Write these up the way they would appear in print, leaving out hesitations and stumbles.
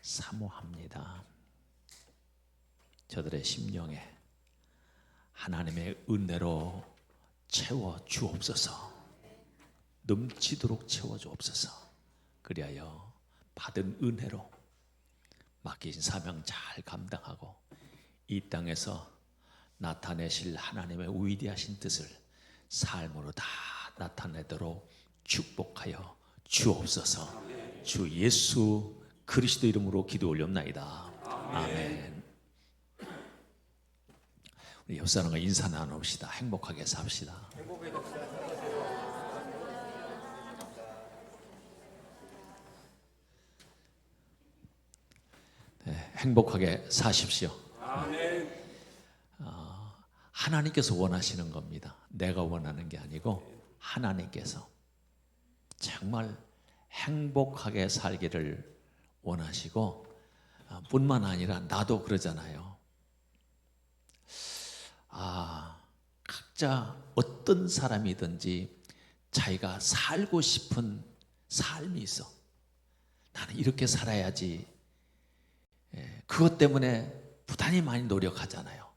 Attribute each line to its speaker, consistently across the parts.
Speaker 1: 사모합니다. 저들의 심령에 하나님의 은혜로 채워 주옵소서. 넘치도록 채워 주옵소서. 그리하여 받은 은혜로 맡기신 사명 잘 감당하고 이 땅에서 나타내실 하나님의 위대하신 뜻을 삶으로 다 나타내도록 축복하여 주옵소서. 주 예수 그리스도 이름으로 기도 올렸나이다. 아멘. 우리 옆 사람과 인사 나눕시다. 행복하게 삽시다. 네, 행복하게 사십시오. 아멘. 하나님께서 원하시는 겁니다. 내가 원하는 게 아니고 하나님께서 정말 행복하게 살기를 원하시고 뿐만 아니라 나도 그러잖아요. 각자 어떤 사람이든지 자기가 살고 싶은 삶이 있어. 나는 이렇게 살아야지. 그것 때문에 부단히 많이 노력하잖아요.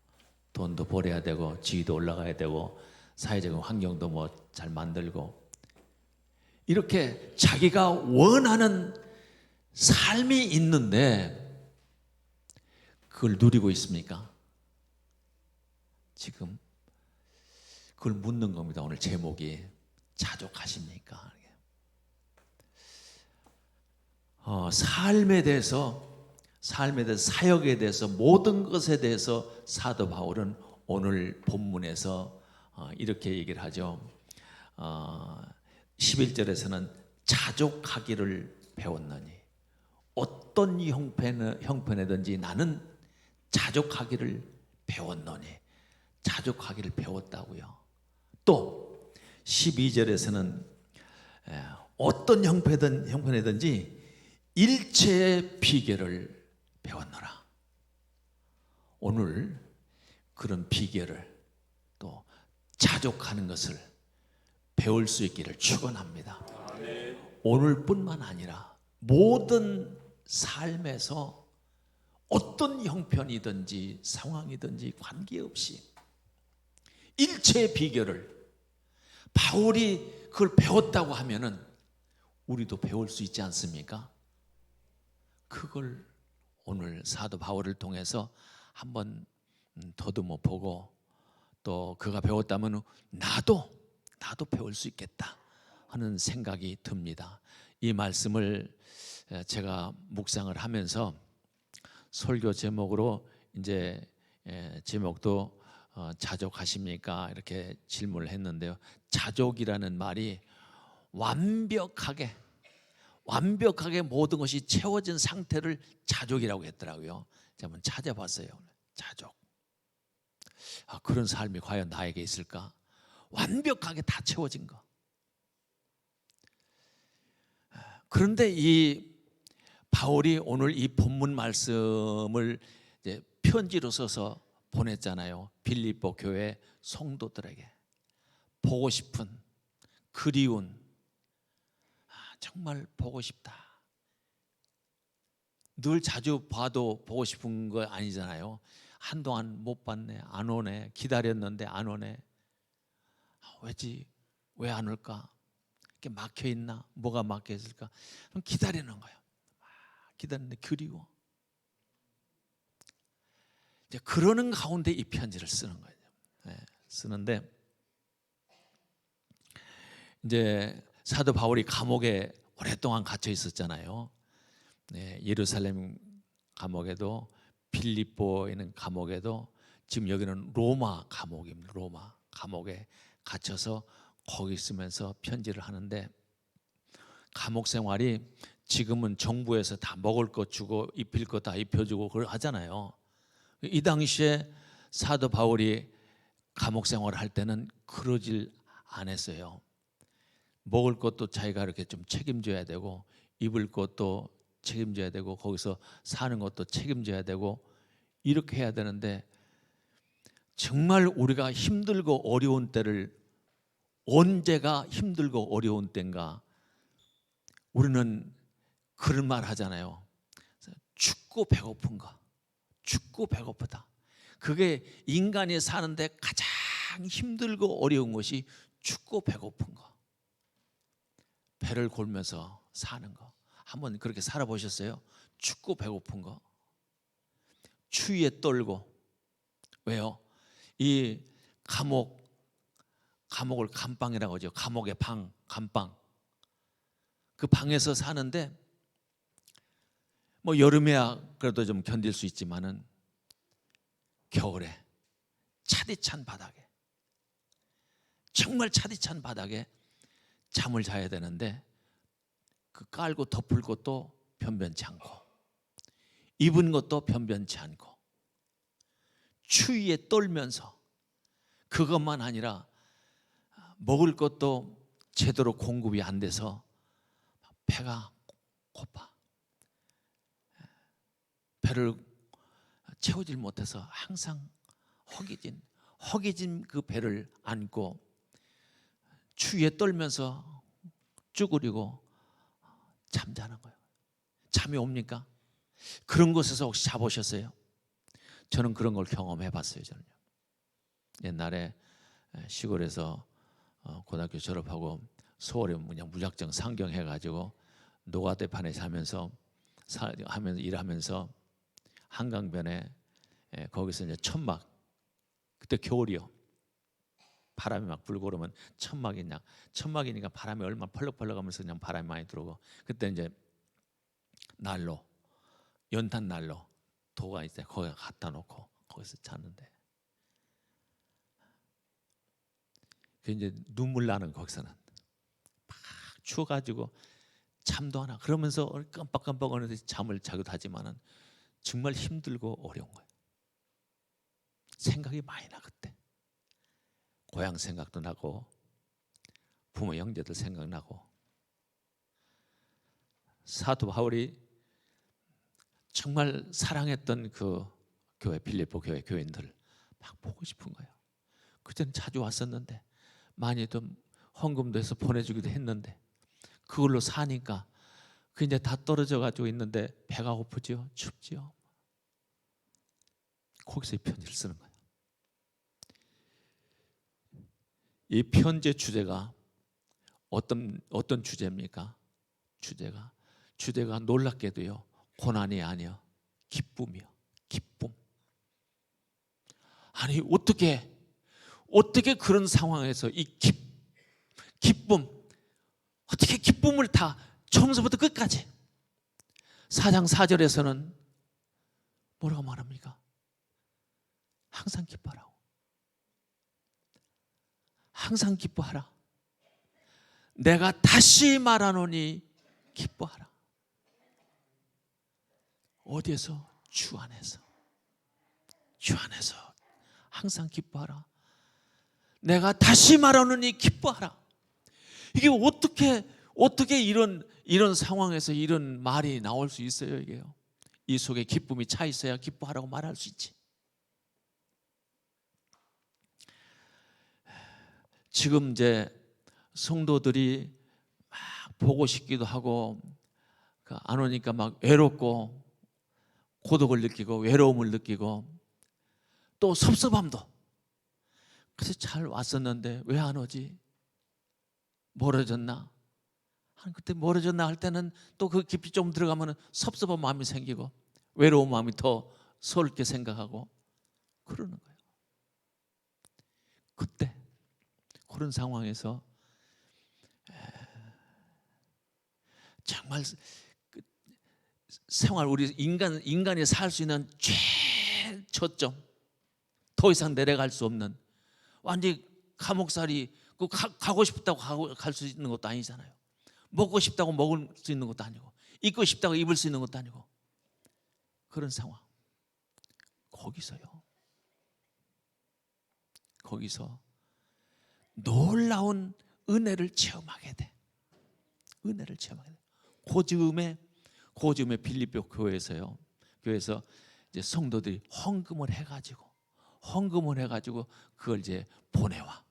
Speaker 1: 돈도 벌어야 되고 지위도 올라가야 되고 사회적인 환경도 뭐 잘 만들고 이렇게 자기가 원하는 삶이 있는데 그걸 누리고 있습니까? 지금 그걸 묻는 겁니다. 오늘 제목이 자족하십니까? 삶에 대해서 사역에 대해서 모든 것에 대해서 사도 바울은 오늘 본문에서 이렇게 얘기를 하죠. 11절에서는 자족하기를 배웠느니 어떤 형편이든지 나는 자족하기를 배웠노니 자족하기를 배웠다고요. 또 12절에서는 어떤 형편이든지 일체의 비결을 배웠노라. 오늘 그런 비결을 또 자족하는 것을 배울 수 있기를 축원합니다. 오늘뿐만 아니라 모든 삶에서 어떤 형편이든지 상황이든지 관계없이 일체의 비결을 바울이 그걸 배웠다고 하면은 우리도 배울 수 있지 않습니까? 그걸 오늘 사도 바울을 통해서 한번 더듬어 보고 또 그가 배웠다면 나도 배울 수 있겠다 하는 생각이 듭니다. 이 말씀을 제가 묵상을 하면서 설교 제목으로 이제 제목도 자족하십니까? 이렇게 질문을 했는데요. 자족이라는 말이 완벽하게 모든 것이 채워진 상태를 자족이라고 했더라고요. 제가 한번 찾아봤어요. 자족. 그런 삶이 과연 나에게 있을까? 완벽하게 다 채워진 거. 그런데 이 바울이 오늘 이 본문 말씀을 이제 편지로 써서 보냈잖아요. 빌립보 교회 성도들에게 보고 싶은, 그리운, 정말 보고 싶다. 늘 자주 봐도 보고 싶은 거 아니잖아요. 한동안 못 봤네, 안 오네, 기다렸는데 안 오네. 왜지? 왜 안 올까? 이렇게 막혀 있나? 뭐가 막혀 있을까? 그럼 기다리는 거예요. 기다리는데 그리워. 이제 그러는 가운데 이 편지를 쓰는 거예요. 쓰는데 이제 사도 바울이 감옥에 오랫동안 갇혀 있었잖아요. 예루살렘 감옥에도 빌립보에 있는 감옥에도 지금 여기는 로마 감옥입니다. 로마 감옥에 갇혀서 거기 있으면서 편지를 하는데 감옥 생활이 지금은 정부에서 다 먹을 것 주고 입힐 것 다 입혀주고 그걸 하잖아요. 이 당시에 사도 바울이 감옥 생활을 할 때는 그러질 않았어요. 먹을 것도 자기가 이렇게 좀 책임져야 되고 입을 것도 책임져야 되고 거기서 사는 것도 책임져야 되고 이렇게 해야 되는데 정말 우리가 힘들고 어려운 때를 언제가 힘들고 어려운 때인가 우리는 그런 말 하잖아요. 춥고 배고픈 거. 춥고 배고프다. 그게 인간이 사는데 가장 힘들고 어려운 것이 춥고 배고픈 거. 배를 골면서 사는 거. 한번 그렇게 살아보셨어요? 춥고 배고픈 거. 추위에 떨고. 왜요? 이 감옥을 감방이라고 하죠. 감옥의 방, 감방. 그 방에서 사는데 뭐 여름에야 그래도 좀 견딜 수 있지만은 겨울에 차디찬 바닥에, 정말 차디찬 바닥에 잠을 자야 되는데 그 깔고 덮을 것도 변변치 않고 입은 것도 변변치 않고 추위에 떨면서, 그것만 아니라 먹을 것도 제대로 공급이 안 돼서 배가 고파. 배를 채우질 못해서 항상 허기진 그 배를 안고 추위에 떨면서 쭈그리고 잠자는 거예요. 잠이 옵니까? 그런 곳에서 혹시 자보셨어요? 저는 그런 걸 경험해 봤어요. 저는요. 옛날에 시골에서 고등학교 졸업하고 서울에 그냥 무작정 상경해가지고 노가대판에 일하면서 한강변에 거기서 이제 천막, 그때 겨울이요. 바람이 막 불고 그러면 천막이니까 바람이 얼마나 펄럭펄럭하면서 그냥 바람이 많이 들어오고, 그때 이제 난로, 연탄 난로 도가 있어요. 거기 갖다 놓고 거기서 잤는데 그 이제 눈물 나는, 거기서는 막 추워가지고 잠도 안 와. 그러면서 깜빡깜빡 어느새 잠을 자기도 하지만은 정말 힘들고 어려운 거예요. 생각이 많이 나. 그때 고향 생각도 나고 부모 형제들 생각나고. 사도 바울이 정말 사랑했던 그 교회, 빌립보 교회 교인들 막 보고 싶은 거예요. 그전에 자주 왔었는데 많이 좀 헌금도 해서 보내주기도 했는데 그걸로 사니까 그 이제 다 떨어져 가지고 있는데 배가 고프지요, 춥지요. 거기서 이 편지를 쓰는 거예요. 이 편지의 주제가 어떤 주제입니까? 주제가 놀랍게도요, 고난이 아니요, 기쁨이요. 기쁨. 아니 어떻게 그런 상황에서 이 기쁨, 어떻게 기쁨을 다 처음부터 끝까지. 4장 4절에서는 뭐라고 말합니까? 항상 기뻐하라고. 항상 기뻐하라. 내가 다시 말하노니 기뻐하라. 어디에서? 주 안에서. 주 안에서 항상 기뻐하라. 내가 다시 말하노니 기뻐하라. 이게 어떻게 이런 상황에서 이런 말이 나올 수 있어요? 이게요. 이 속에 기쁨이 차 있어야 기뻐하라고 말할 수 있지. 지금 이제 성도들이 막 보고 싶기도 하고 안 오니까 막 외롭고 고독을 느끼고 외로움을 느끼고 또 섭섭함도. 그래서 잘 왔었는데 왜 안 오지? 멀어졌나? 그때 멀어졌나 할 때는 또 그 깊이 좀 들어가면 섭섭한 마음이 생기고 외로운 마음이 더 서럽게 생각하고 그러는 거예요. 그때 그런 상황에서 정말 생활, 우리 인간이 살 수 있는 최저점, 더 이상 내려갈 수 없는 완전히 감옥살이, 가고 싶다고 갈 수 있는 것도 아니잖아요. 먹고 싶다고 먹을 수 있는 것도 아니고 입고 싶다고 입을 수 있는 것도 아니고 그런 상황. 거기서 놀라운 은혜를 체험하게 돼. 은혜를 체험하게 돼. 그 즈음에 빌립보 교회에서요. 교회에서 이제 성도들이 헌금을 해가지고 그걸 이제 보내와.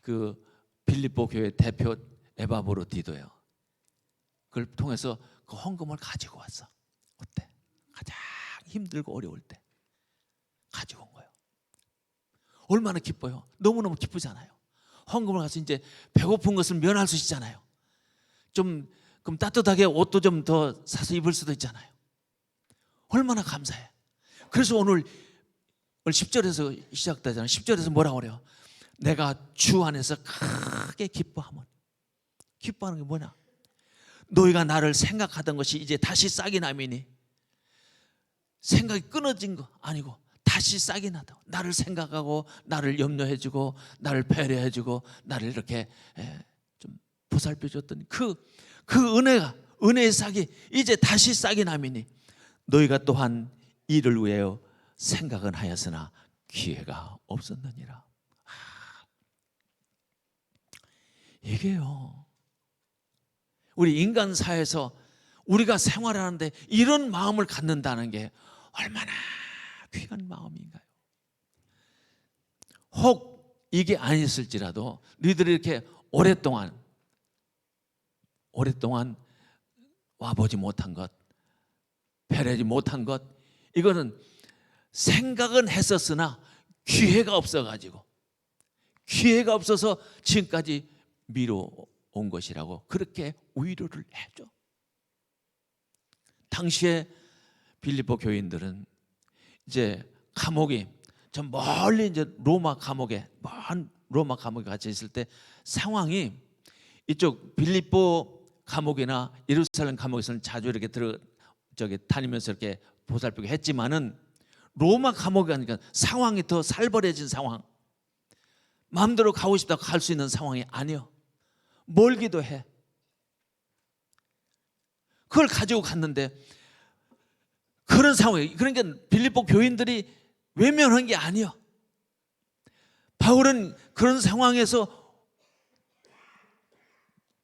Speaker 1: 그 빌립보 교회 대표 에바브로디도요. 그걸 통해서 그 헌금을 가지고 왔어. 어때? 힘들고 어려울 때 가지고 온 거예요. 얼마나 기뻐요. 너무너무 기쁘잖아요. 헌금을 가서 이제 배고픈 것을 면할 수 있잖아요. 좀 그럼 따뜻하게 옷도 좀 더 사서 입을 수도 있잖아요. 얼마나 감사해. 그래서 오늘 10절에서 시작되잖아요. 10절에서 뭐라고 그래요? 내가 주 안에서 크게 기뻐하면, 기뻐하는 게 뭐냐? 너희가 나를 생각하던 것이 이제 다시 싹이 나미니, 생각이 끊어진 거 아니고 다시 싹이 나다. 나를 생각하고 나를 염려해주고 나를 배려해주고 나를 이렇게 좀 보살펴줬던 그 은혜의 싹이 이제 다시 싹이 나미니 너희가 또한 이를 위하여 생각은 하였으나 기회가 없었느니라. 이게요, 우리 인간 사회에서 우리가 생활하는데 이런 마음을 갖는다는 게 얼마나 귀한 마음인가요? 혹 이게 아니었을지라도 너희들이 이렇게 오랫동안 와보지 못한 것, 배려하지 못한 것, 이거는 생각은 했었으나 기회가 없어가지고, 기회가 없어서 지금까지 미뤄온 것이라고 그렇게 위로를 해줘. 당시에 빌립보 교인들은 이제 감옥이 저 멀리 이제 로마 감옥에 갇혀 있을 때 상황이, 이쪽 빌립보 감옥이나 예루살렘 감옥에서는 자주 이렇게 다니면서 이렇게 보살피고 했지만은 로마 감옥에 가니까 상황이 더 살벌해진 상황, 마음대로 가고 싶다고 갈 수 있는 상황이 아니요. 멀기도 해. 그걸 가지고 갔는데 그런 상황이, 그러니까 빌립보 교인들이 외면한 게 아니요. 바울은 그런 상황에서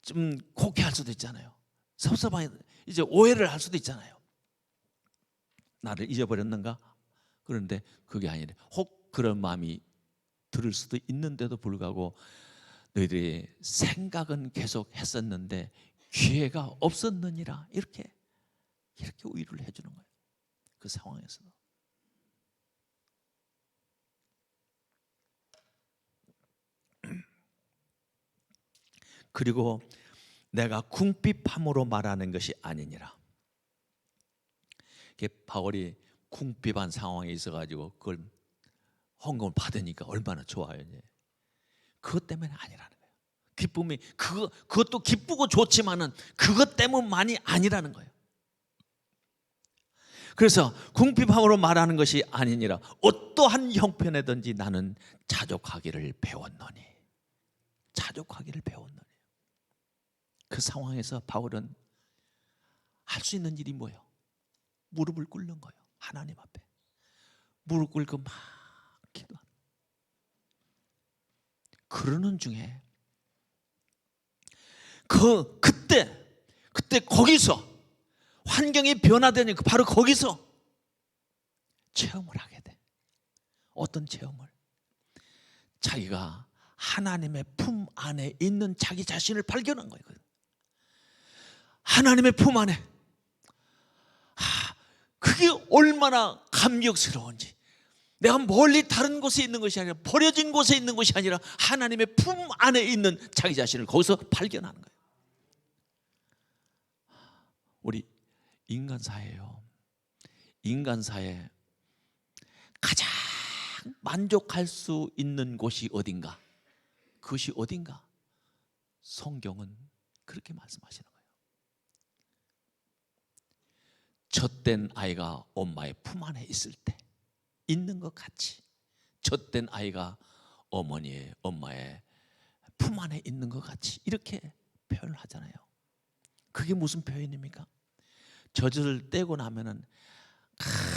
Speaker 1: 좀 곡해할 수도 있잖아요. 섭섭하게 이제 오해를 할 수도 있잖아요. 나를 잊어버렸는가? 그런데 그게 아니래. 혹 그런 마음이 들을 수도 있는데도 불구하고 너희들이 생각은 계속 했었는데 기회가 없었느니라. 이렇게 위로를 해주는 거예요. 그 상황에서도. 그리고 내가 궁핍함으로 말하는 것이 아니니라. 바울이 궁핍한 상황에 있어가지고 그걸 헌금을 받으니까 얼마나 좋아요. 그것 때문에 아니라는 거예요. 기쁨이 그것도 기쁘고 좋지만은 그것 때문만이 아니라는 거예요. 그래서 궁핍함으로 말하는 것이 아니니라. 어떠한 형편에든지 나는 자족하기를 배웠노니. 자족하기를 배웠노니. 그 상황에서 바울은 할 수 있는 일이 뭐예요? 무릎을 꿇는 거예요. 하나님 앞에 무릎 꿇고 막 기도하는. 그러는 중에 그때 거기서 환경이 변화되니까 바로 거기서 체험을 하게 돼. 어떤 체험을? 자기가 하나님의 품 안에 있는 자기 자신을 발견한 거예요. 하나님의 품 안에. 그게 얼마나 감격스러운지. 내가 멀리 다른 곳에 있는 것이 아니라, 버려진 곳에 있는 것이 아니라 하나님의 품 안에 있는 자기 자신을 거기서 발견하는 거예요. 우리 인간 사회예요. 인간 사회 가장 만족할 수 있는 곳이 어딘가? 그것이 어딘가? 성경은 그렇게 말씀하시는 거예요. 젖된 아이가 엄마의 품 안에 있을 때 있는 것 같이, 젖된 아이가 엄마의 품 안에 있는 것 같이, 이렇게 표현을 하잖아요. 그게 무슨 표현입니까? 젖을 떼고 나면은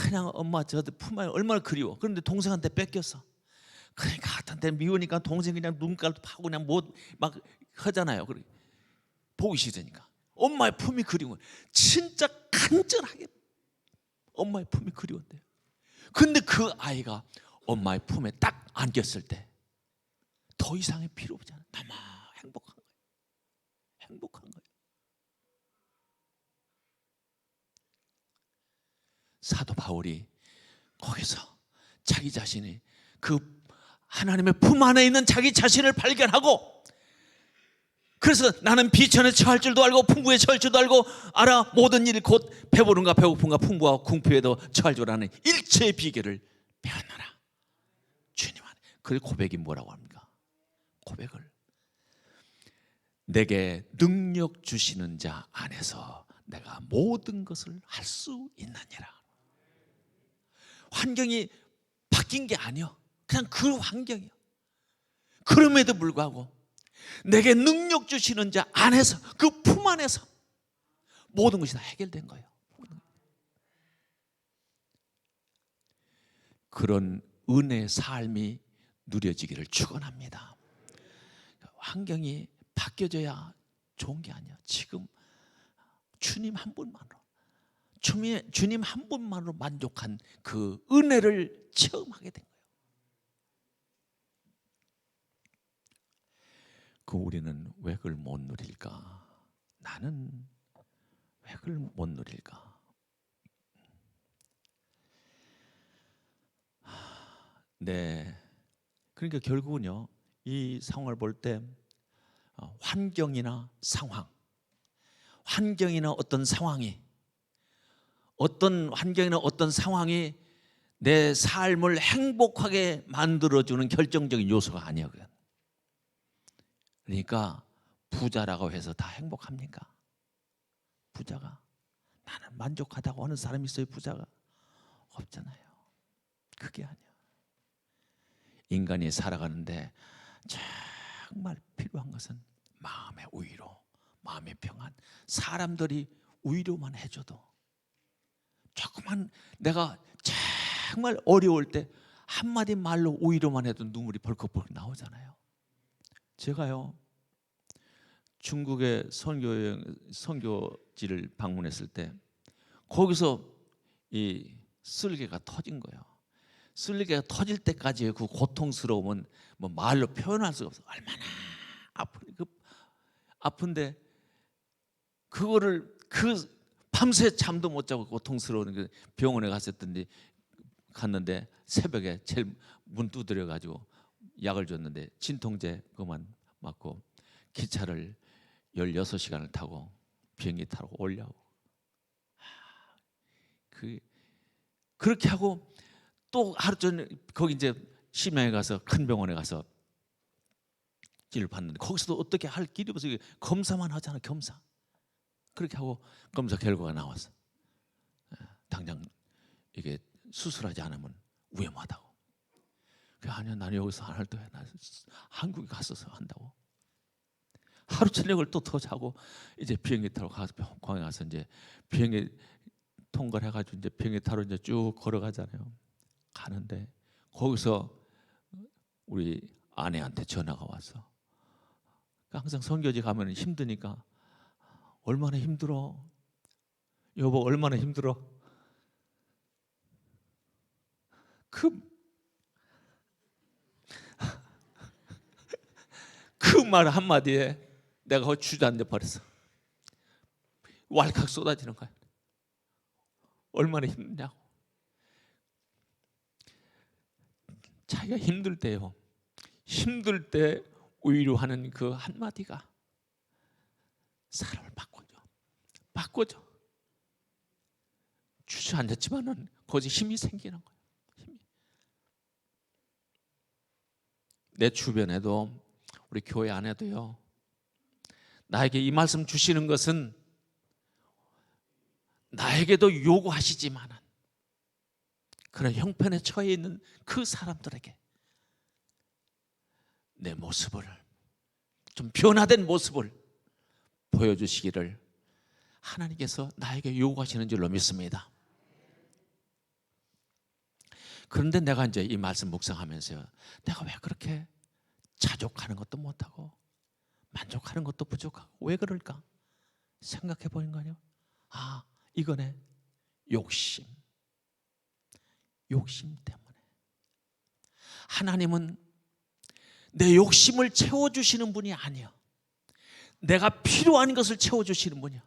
Speaker 1: 그냥 엄마 젖 품 안에 얼마나 그리워. 그런데 동생한테 뺏겼어. 그러니까 한테 미우니까 동생 그냥 눈깔도 파고 그냥 막 하잖아요. 보기 싫으니까. 엄마의 품이 그리운 거예요. 진짜 간절하게 엄마의 품이 그리운데요. 근데 그 아이가 엄마의 품에 딱 안겼을 때 더 이상의 필요 없잖아요. 너무 행복한 거예요. 행복한 거예요. 사도 바울이 거기서 자기 자신이 그 하나님의 품 안에 있는 자기 자신을 발견하고, 그래서 나는 비천에 처할 줄도 알고 풍부에 처할 줄도 알고 알아. 모든 일 곧 배부른가 배고픈가 풍부와 궁핍에도 처할 줄 아는 일체의 비결을 배웠노라. 주님 안에. 그 고백이 뭐라고 합니까? 고백을 내게 능력 주시는 자 안에서 내가 모든 것을 할 수 있느니라. 환경이 바뀐 게 아니요, 그냥 그 환경이요. 그럼에도 불구하고 내게 능력 주시는 자 안에서, 그 품 안에서 모든 것이 다 해결된 거예요. 그런 은혜의 삶이 누려지기를 축원합니다. 환경이 바뀌어져야 좋은 게 아니야. 지금 주님 한 분만으로, 주님 한 분만으로 만족한 그 은혜를 체험하게 된 거예요. 그 우리는 왜 그걸 못 누릴까? 나는 왜 그걸 못 누릴까? 네, 그러니까 결국은요, 이 상황을 볼 때 환경이나 상황, 환경이나 어떤 상황이, 어떤 환경이나 어떤 상황이 내 삶을 행복하게 만들어주는 결정적인 요소가 아니에요. 그러니까 부자라고 해서 다 행복합니까? 부자가, 나는 만족하다고 하는 사람이 있어요? 부자가 없잖아요. 그게 아니야. 인간이 살아가는데 정말 필요한 것은 마음의 위로, 마음의 평안. 사람들이 위로만 해줘도, 조금만 내가 정말 어려울 때 한마디 말로 위로만 해도 눈물이 벌컥벌컥 나오잖아요. 제가요, 중국의 선교지를 방문했을 때 거기서 이 쓸개가 터진 거예요. 쓸개가 터질 때까지의 그 고통스러움은 뭐 말로 표현할 수가 없어요. 얼마나 아픈데 그거를 밤새 잠도 못 자고 고통스러운 그 병원에 갔는데 새벽에 제일 문 두드려 가지고 약을 줬는데 진통제 그만 맞고 기차를 16시간을 타고 비행기 타고 오려고, 그렇게 하고 또 하루 전에 거기 이제 심야에 가서 큰 병원에 가서 찌를 받는데 거기서도 어떻게 할 길이 없어서 검사만 하잖아. 검사. 그렇게 하고 검사 결과가 나왔어. 당장 이게 수술하지 않으면 위험하다고. 아니야, 나는 여기서 안 할 거야. 나 한국에 갔어서 한다고. 하루 저녁을 또 더 자고 이제 비행기 타러 가서 공항에 가서 이제 비행기 통과를 해가지고 이제 비행기 타러 이제 쭉 걸어가잖아요. 가는데 거기서 우리 아내한테 전화가 왔어. 항상 선교지 가면 힘드니까, 얼마나 힘들어 여보, 얼마나 힘들어. 그 말 한마디에 내가 주저앉아 버렸어. 왈칵 쏟아지는 거야. 얼마나 힘드냐고. 자기가 힘들 때요, 힘들 때 위로하는 그 한마디가 사람을 바꿔줘. 주저앉았지만은 거기서 힘이 생기는 거예요. 내 주변에도, 우리 교회 안에도요, 나에게 이 말씀 주시는 것은 나에게도 요구하시지만은 그런 형편에 처해 있는 그 사람들에게 내 모습을, 좀 변화된 모습을 보여주시기를 하나님께서 나에게 요구하시는 줄로 믿습니다. 그런데 내가 이제 이 말씀 묵상하면서요, 내가 왜 그렇게 자족하는 것도 못하고 만족하는 것도 부족하고 왜 그럴까 생각해 보는 거예요. 이거네. 욕심 때문에. 하나님은 내 욕심을 채워주시는 분이 아니야. 내가 필요한 것을 채워주시는 분이야.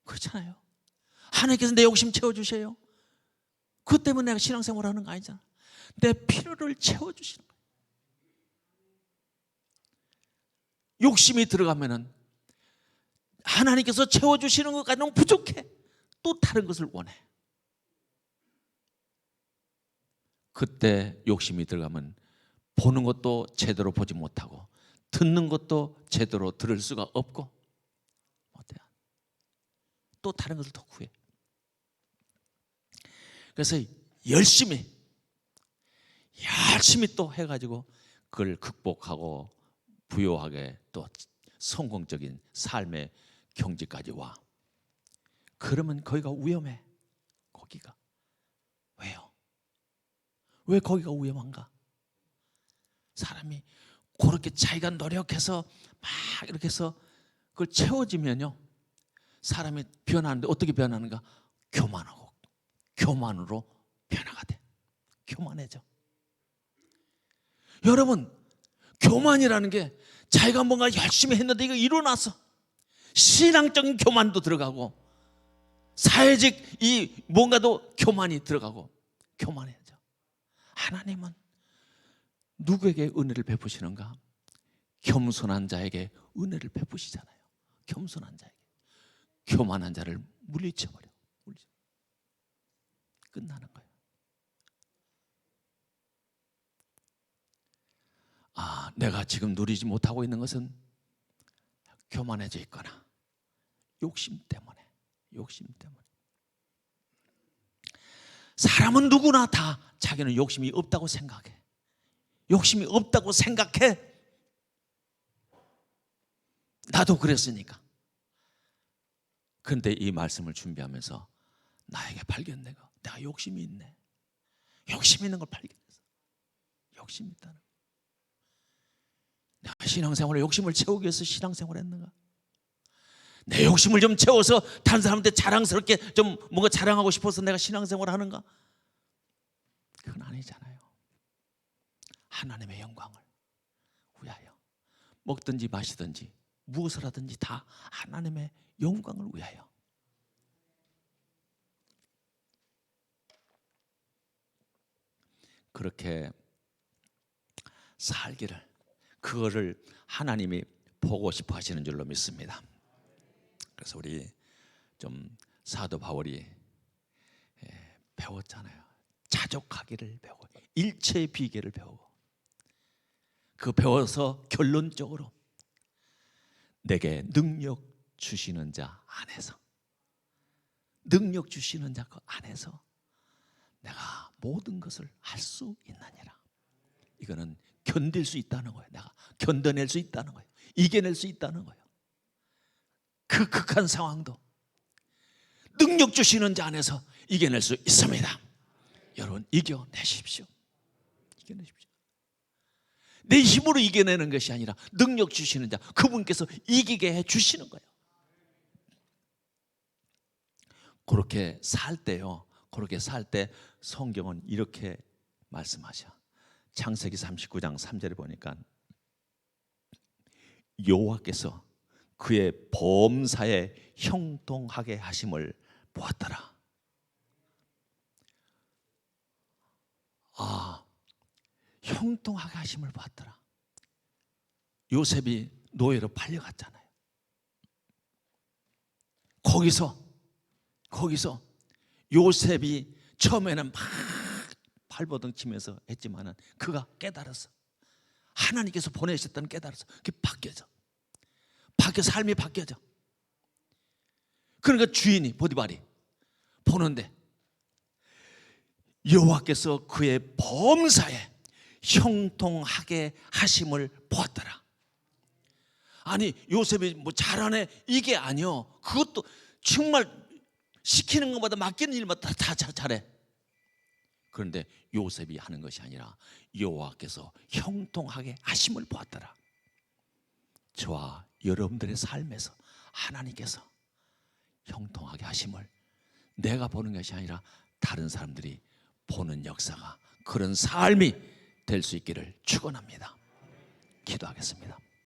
Speaker 1: 그렇잖아요. 하나님께서 내 욕심 채워주세요. 그것 때문에 내가 신앙생활 하는 거 아니잖아. 내 필요를 채워주시는 거예요. 욕심이 들어가면은 하나님께서 채워주시는 것까지는 부족해. 또 다른 것을 원해. 그때 욕심이 들어가면 보는 것도 제대로 보지 못하고 듣는 것도 제대로 들을 수가 없고 또 다른 것을 더 구해. 그래서 열심히 또 해가지고 그걸 극복하고 부요하게 또 성공적인 삶의 경지까지 와. 그러면 거기가 위험해. 거기가. 왜요? 왜 거기가 위험한가? 사람이 그렇게 자기가 노력해서 막 이렇게 해서 그걸 채워지면요, 사람이 변하는데 어떻게 변하는가? 교만하고 교만으로 변화가 돼. 교만해져. 여러분, 교만이라는 게 자기가 뭔가 열심히 했는데 이거 이루어놨어. 신앙적인 교만도 들어가고 사회적 이 뭔가도 교만이 들어가고 교만해져. 하나님은 누구에게 은혜를 베푸시는가? 겸손한 자에게 은혜를 베푸시잖아요. 겸손한 자에게. 교만한 자를 물리쳐버려. 끝나는 거예요. 아, 내가 지금 누리지 못하고 있는 것은 교만해져 있거나 욕심 때문에. 사람은 누구나 다 자기는 욕심이 없다고 생각해. 욕심이 없다고 생각해. 나도 그랬으니까. 그런데 이 말씀을 준비하면서 나에게 발견된 거, 내가 욕심이 있네. 욕심 있는 걸 발견했어. 욕심이 있다는 거. 내가 신앙생활에 욕심을 채우기 위해서 신앙생활을 했는가? 내 욕심을 좀 채워서 다른 사람한테 자랑스럽게 좀 뭔가 자랑하고 싶어서 내가 신앙생활을 하는가? 그건 아니잖아요. 하나님의 영광을 위하여 먹든지 마시든지 무엇을 하든지 다 하나님의 영광을 위하여. 그렇게 살기를, 그거를 하나님이 보고 싶어 하시는 줄로 믿습니다. 그래서 우리 좀 사도 바울이 배웠잖아요. 자족하기를 배우고 일체의 비결을 배우고, 그 배워서 결론적으로 내게 능력 주시는 자 안에서, 능력 주시는 자 그 안에서 내가 모든 것을 할 수 있느니라. 이거는 견딜 수 있다는 거예요. 내가 견뎌낼 수 있다는 거예요. 이겨낼 수 있다는 거예요. 그 극한 상황도 능력 주시는 자 안에서 이겨낼 수 있습니다. 여러분, 이겨내십시오. 이겨내십시오. 내 힘으로 이겨내는 것이 아니라 능력 주시는 자, 그분께서 이기게 해 주시는 거예요. 그렇게 살 때요, 그렇게 살 때 성경은 이렇게 말씀하셔. 창세기 39장 3절에 보니까 여호와께서 그의 범사에 형통하게 하심을 보았더라. 아, 형통하게 하심을 보았더라. 요셉이 노예로 팔려갔잖아요. 거기서 요셉이 처음에는 막 발버둥 치면서 했지만은 그가 깨달았어. 하나님께서 보내셨다는 깨달았어. 그게 바뀌어져. 삶이 바뀌어져. 그러니까 주인이 보디발이 보는데 여호와께서 그의 범사에 형통하게 하심을 보았더라. 아니, 요셉이 뭐 잘하네 이게 아니요. 그것도 정말 시키는 것마다 맡기는 일마다 다 잘해. 그런데 요셉이 하는 것이 아니라 여호와께서 형통하게 하심을 보았더라. 저와 여러분들의 삶에서 하나님께서 형통하게 하심을 내가 보는 것이 아니라 다른 사람들이 보는 역사가, 그런 삶이 될 수 있기를 축원합니다. 기도하겠습니다.